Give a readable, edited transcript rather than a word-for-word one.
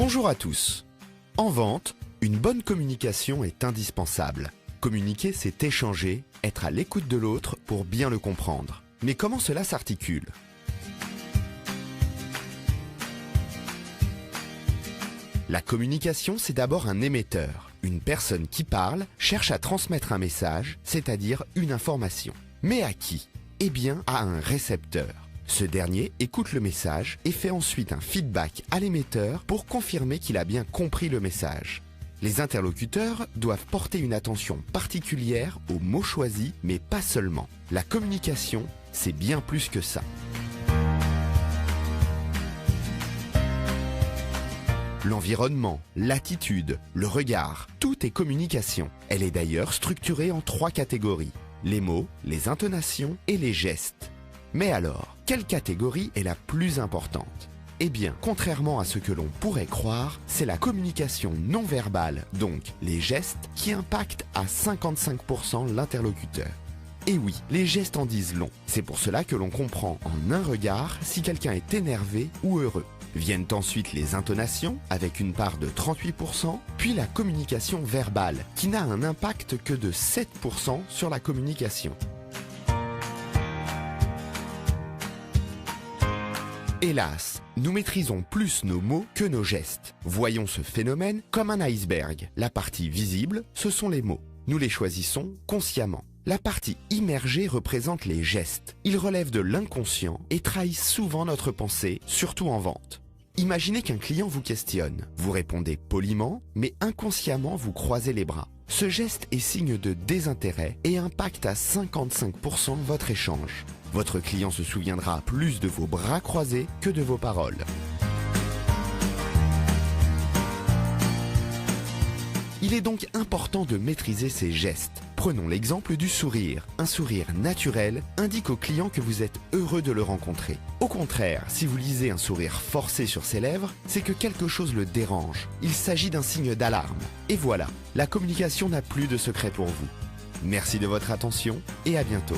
Bonjour à tous. En vente, une bonne communication est indispensable. Communiquer, c'est échanger, être à l'écoute de l'autre pour bien le comprendre. Mais comment cela s'articule ? La communication, c'est d'abord un émetteur. Une personne qui parle cherche à transmettre un message, c'est-à-dire une information. Mais à qui ? Eh bien, à un récepteur. Ce dernier écoute le message et fait ensuite un feedback à l'émetteur pour confirmer qu'il a bien compris le message. Les interlocuteurs doivent porter une attention particulière aux mots choisis, mais pas seulement. La communication, c'est bien plus que ça. L'environnement, l'attitude, le regard, tout est communication. Elle est d'ailleurs structurée en 3 catégories. Les mots, les intonations et les gestes. Mais alors, quelle catégorie est la plus importante ? Eh bien, contrairement à ce que l'on pourrait croire, c'est la communication non verbale, donc les gestes, qui impactent à 55% l'interlocuteur. Et oui, les gestes en disent long. C'est pour cela que l'on comprend en un regard si quelqu'un est énervé ou heureux. Viennent ensuite les intonations, avec une part de 38%, puis la communication verbale, qui n'a un impact que de 7% sur la communication. Hélas, nous maîtrisons plus nos mots que nos gestes. Voyons ce phénomène comme un iceberg. La partie visible, ce sont les mots. Nous les choisissons consciemment. La partie immergée représente les gestes. Ils relèvent de l'inconscient et trahissent souvent notre pensée, surtout en vente. Imaginez qu'un client vous questionne. Vous répondez poliment, mais inconsciemment vous croisez les bras. Ce geste est signe de désintérêt et impacte à 55% votre échange. Votre client se souviendra plus de vos bras croisés que de vos paroles. Il est donc important de maîtriser ces gestes. Prenons l'exemple du sourire. Un sourire naturel indique au client que vous êtes heureux de le rencontrer. Au contraire, si vous lisez un sourire forcé sur ses lèvres, c'est que quelque chose le dérange. Il s'agit d'un signe d'alarme. Et voilà, la communication n'a plus de secret pour vous. Merci de votre attention et à bientôt.